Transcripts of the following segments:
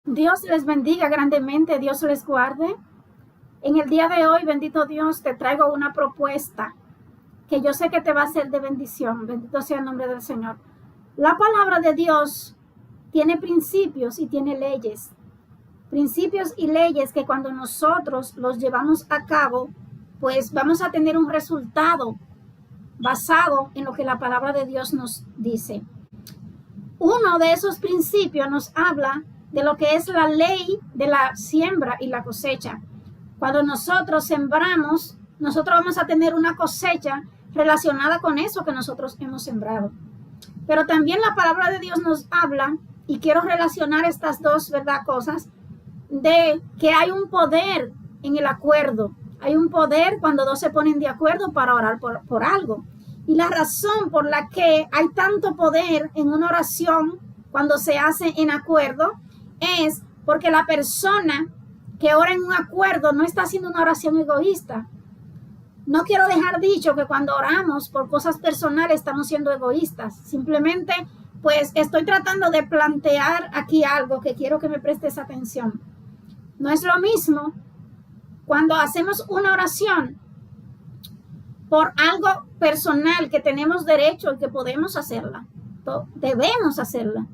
Dios les bendiga grandemente, Dios les guarde. En el día de hoy, bendito Dios, te traigo una propuesta que yo sé que te va a ser de bendición. Bendito sea el nombre del Señor. La palabra de Dios tiene principios y tiene leyes. Principios y leyes que cuando nosotros los llevamos a cabo, pues vamos a tener un resultado basado en lo que la palabra de Dios nos dice. Uno de esos principios nos habla de lo que es la ley de la siembra y la cosecha. Cuando nosotros sembramos, nosotros vamos a tener una cosecha relacionada con eso que nosotros hemos sembrado. Pero también la palabra de Dios nos habla, y quiero relacionar estas dos, cosas, de que hay un poder en el acuerdo. Hay un poder cuando dos se ponen de acuerdo para orar por algo. Y la razón por la que hay tanto poder en una oración cuando se hace en acuerdo es porque la persona que ora en un acuerdo no está haciendo una oración egoísta. No quiero dejar dicho que cuando oramos por cosas personales estamos siendo egoístas. Simplemente, pues, estoy tratando de plantear aquí algo que quiero que me prestes atención. No es lo mismo cuando hacemos una oración por algo personal que tenemos derecho y que podemos hacerla, debemos hacerla,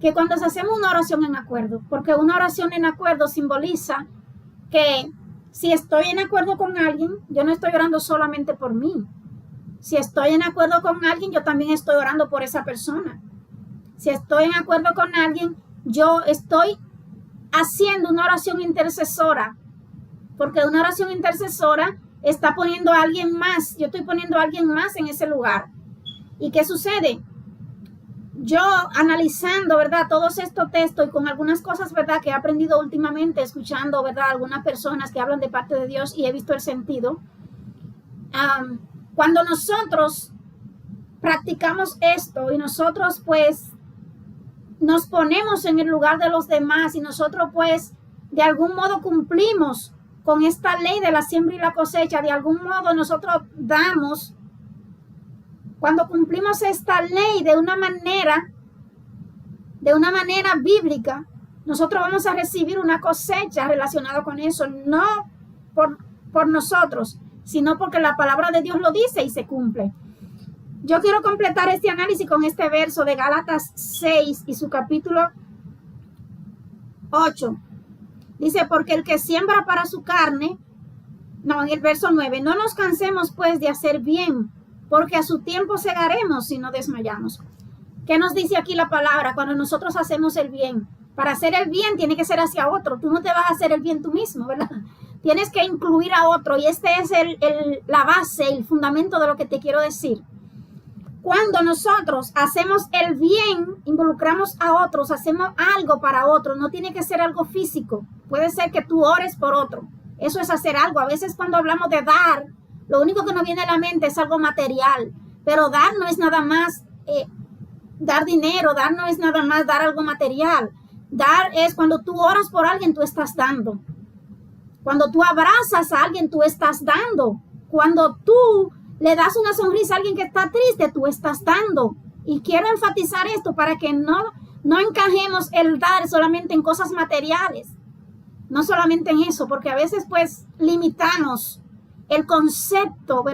que cuando hacemos una oración en acuerdo, porque una oración en acuerdo simboliza que si estoy en acuerdo con alguien, yo no estoy orando solamente por mí. Si estoy en acuerdo con alguien, yo también estoy orando por esa persona. Si estoy en acuerdo con alguien, yo estoy haciendo una oración intercesora, porque una oración intercesora está poniendo a alguien más, yo estoy poniendo a alguien más en ese lugar. ¿Y qué sucede? Yo analizando, todos estos textos y con algunas cosas, que he aprendido últimamente, escuchando, algunas personas que hablan de parte de Dios y he visto el sentido. Cuando nosotros practicamos esto y nosotros, pues, nos ponemos en el lugar de los demás y nosotros, pues, de algún modo cumplimos con esta ley de la siembra y la cosecha, de algún modo nosotros damos. Cuando cumplimos esta ley de una manera bíblica, nosotros vamos a recibir una cosecha relacionada con eso, no por nosotros, sino porque la palabra de Dios lo dice y se cumple. Yo quiero completar este análisis con este verso de Gálatas 6 y su capítulo 8. Dice, porque el que siembra para su carne, en el verso 9, no nos cansemos pues de hacer bien, porque a su tiempo segaremos si no desmayamos. ¿Qué nos dice aquí la palabra? Cuando nosotros hacemos el bien, para hacer el bien tiene que ser hacia otro. Tú no te vas a hacer el bien tú mismo, ¿verdad? Tienes que incluir a otro, y este es la base, el fundamento de lo que te quiero decir. Cuando nosotros hacemos el bien, involucramos a otros, hacemos algo para otro, no tiene que ser algo físico. Puede ser que tú ores por otro. Eso es hacer algo. A veces cuando hablamos de dar, lo único que nos viene a la mente es algo material. Pero dar no es nada más dar dinero, dar no es nada más dar algo material. Dar es cuando tú oras por alguien, tú estás dando. Cuando tú abrazas a alguien, tú estás dando. Cuando tú le das una sonrisa a alguien que está triste, tú estás dando. Y quiero enfatizar esto para que no encajemos el dar solamente en cosas materiales. No solamente en eso, porque a veces pues limitamos el concepto,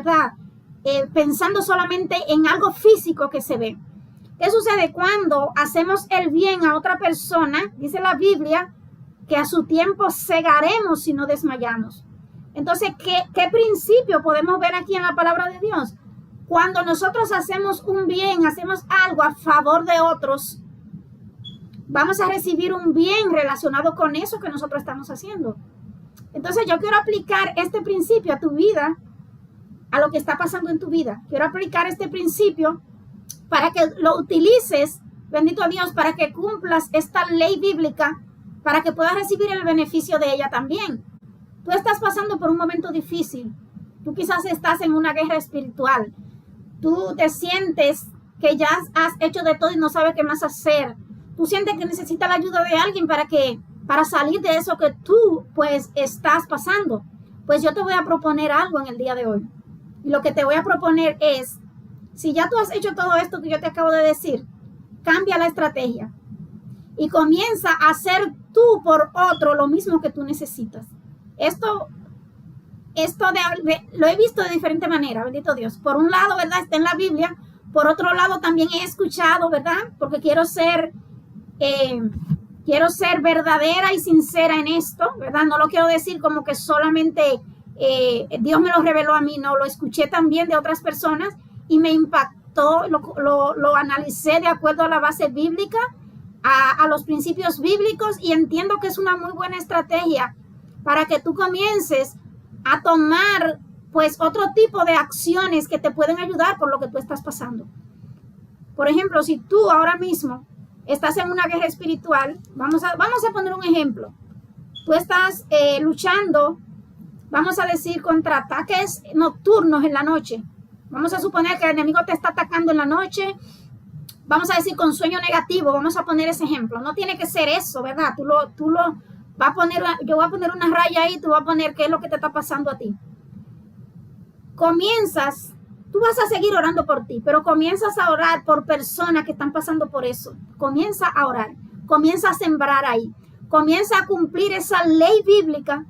pensando solamente en algo físico que se ve. ¿Qué sucede cuando hacemos el bien a otra persona? Dice la Biblia que a su tiempo segaremos si no desmayamos. Entonces, ¿qué principio podemos ver aquí en la palabra de Dios? Cuando nosotros hacemos un bien, hacemos algo a favor de otros, vamos a recibir un bien relacionado con eso que nosotros estamos haciendo. Entonces, yo quiero aplicar este principio a tu vida, a lo que está pasando en tu vida. Quiero aplicar este principio para que lo utilices, bendito Dios, para que cumplas esta ley bíblica, para que puedas recibir el beneficio de ella también. Tú estás pasando por un momento difícil. Tú quizás estás en una guerra espiritual. Tú te sientes que ya has hecho de todo y no sabes qué más hacer. Tú sientes que necesitas la ayuda de alguien para salir de eso que tú pues estás pasando. Pues yo te voy a proponer algo en el día de hoy. Y lo que te voy a proponer es, si ya tú has hecho todo esto que yo te acabo de decir, cambia la estrategia. y comienza a hacer tú por otro lo mismo que tú necesitas. Esto lo he visto de diferente manera, bendito Dios. Por un lado, ¿verdad? Está en la Biblia. Por otro lado, también he escuchado, ¿verdad? Porque quiero ser verdadera y sincera en esto, ¿verdad? No lo quiero decir como que solamente Dios me lo reveló a mí, no, lo escuché también de otras personas y me impactó, lo analicé de acuerdo a la base bíblica, a los principios bíblicos, y entiendo que es una muy buena estrategia para que tú comiences a tomar pues otro tipo de acciones que te pueden ayudar por lo que tú estás pasando. Por ejemplo, si tú ahora mismo estás en una guerra espiritual, vamos a poner un ejemplo. Tú estás luchando, vamos a decir, contra ataques nocturnos en la noche. Vamos a suponer que el enemigo te está atacando en la noche. Vamos a decir con sueño negativo, vamos a poner ese ejemplo. No tiene que ser eso, ¿verdad? Tú lo vas a poner, yo voy a poner una raya ahí, tú vas a poner qué es lo que te está pasando a ti. Tú vas a seguir orando por ti, pero comienzas a orar por personas que están pasando por eso. Comienza a orar, comienza a sembrar ahí, comienza a cumplir esa ley bíblica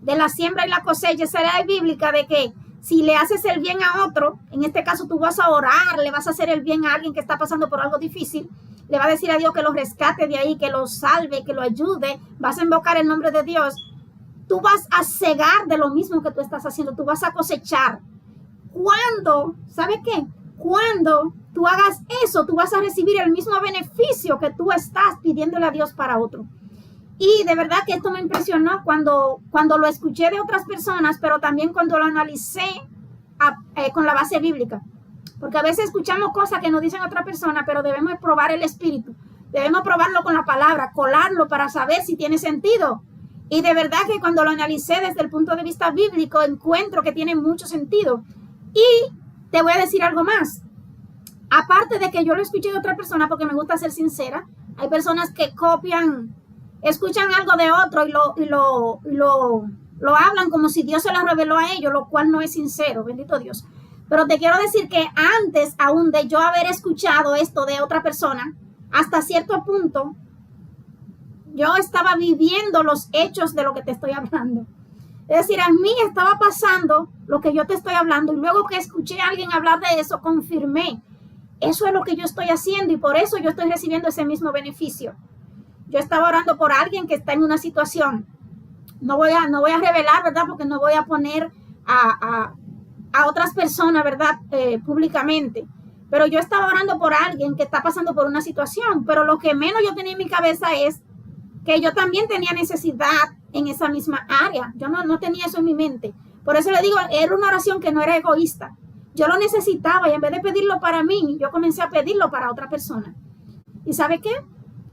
de la siembra y la cosecha, esa ley bíblica de que si le haces el bien a otro, en este caso tú vas a orar, le vas a hacer el bien a alguien que está pasando por algo difícil, le va a decir a Dios que lo rescate de ahí, que lo salve, que lo ayude, vas a invocar el nombre de Dios. Tú vas a cegar de lo mismo que tú estás haciendo, tú vas a cosechar. ¿Sabes qué? Cuando tú hagas eso, tú vas a recibir el mismo beneficio que tú estás pidiéndole a Dios para otro. Y de verdad que esto me impresionó cuando lo escuché de otras personas, pero también cuando lo analicé con la base bíblica. Porque a veces escuchamos cosas que nos dicen otra persona, pero debemos probar el espíritu. Debemos probarlo con la palabra, colarlo para saber si tiene sentido. Y de verdad que cuando lo analicé desde el punto de vista bíblico, encuentro que tiene mucho sentido. Y te voy a decir algo más. Aparte de que yo lo escuché de otra persona, porque me gusta ser sincera, hay personas que escuchan algo de otro y lo hablan como si Dios se lo reveló a ellos, lo cual no es sincero, bendito Dios. Pero te quiero decir que antes aún de yo haber escuchado esto de otra persona, hasta cierto punto, yo estaba viviendo los hechos de lo que te estoy hablando. Es decir, a mí estaba pasando lo que yo te estoy hablando y luego que escuché a alguien hablar de eso, confirmé. Eso es lo que yo estoy haciendo y por eso yo estoy recibiendo ese mismo beneficio. Yo estaba orando por alguien que está en una situación. No voy a revelar, ¿verdad? Porque no voy a poner a otras personas, ¿verdad? Públicamente. Pero yo estaba orando por alguien que está pasando por una situación. Pero lo que menos yo tenía en mi cabeza es que yo también tenía necesidad en esa misma área. Yo no tenía eso en mi mente. Por eso le digo, era una oración que no era egoísta. Yo lo necesitaba y en vez de pedirlo para mí, yo comencé a pedirlo para otra persona. ¿Y sabe qué?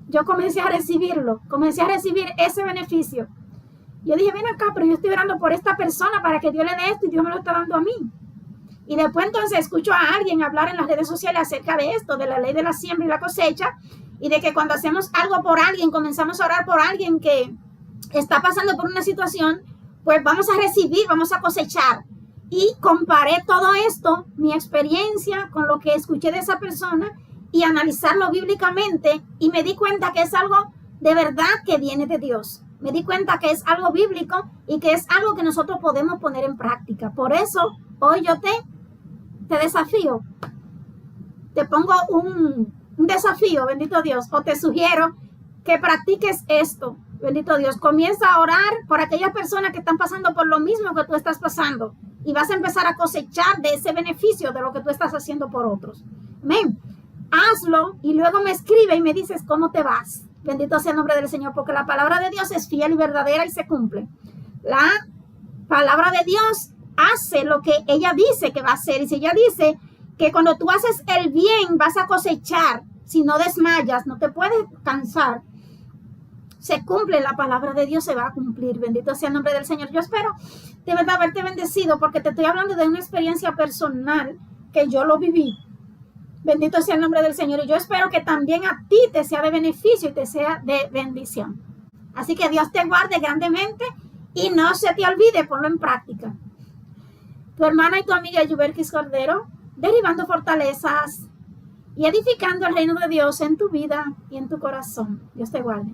Yo comencé a recibirlo, comencé a recibir ese beneficio. Yo dije, ven acá, pero yo estoy orando por esta persona para que Dios le dé esto y Dios me lo está dando a mí. Y después entonces escucho a alguien hablar en las redes sociales acerca de esto, de la ley de la siembra y la cosecha, y de que cuando hacemos algo por alguien, comenzamos a orar por alguien que está pasando por una situación, pues vamos a recibir, vamos a cosechar. Y comparé todo esto, mi experiencia con lo que escuché de esa persona y analizarlo bíblicamente y me di cuenta que es algo de verdad que viene de Dios. Me di cuenta que es algo bíblico y que es algo que nosotros podemos poner en práctica. Por eso hoy yo te desafío, te pongo un desafío, bendito Dios, o te sugiero que practiques esto, bendito Dios. Comienza a orar por aquellas personas que están pasando por lo mismo que tú estás pasando y vas a empezar a cosechar de ese beneficio de lo que tú estás haciendo por otros. Amén. Hazlo y luego me escribe y me dices cómo te vas. Bendito sea el nombre del Señor, porque la palabra de Dios es fiel y verdadera y se cumple. La palabra de Dios hace lo que ella dice que va a hacer. Y si ella dice que cuando tú haces el bien vas a cosechar, si no desmayas, no te puedes cansar, se cumple, la palabra de Dios se va a cumplir. Bendito sea el nombre del Señor. Yo espero de verdad haberte bendecido, porque te estoy hablando de una experiencia personal que yo lo viví. Bendito sea el nombre del Señor. Y yo espero que también a ti te sea de beneficio y te sea de bendición. Así que Dios te guarde grandemente y no se te olvide, ponlo en práctica. Tu hermana y tu amiga Yuberkis Cordero, derribando fortalezas y edificando el reino de Dios en tu vida y en tu corazón. Dios te guarde.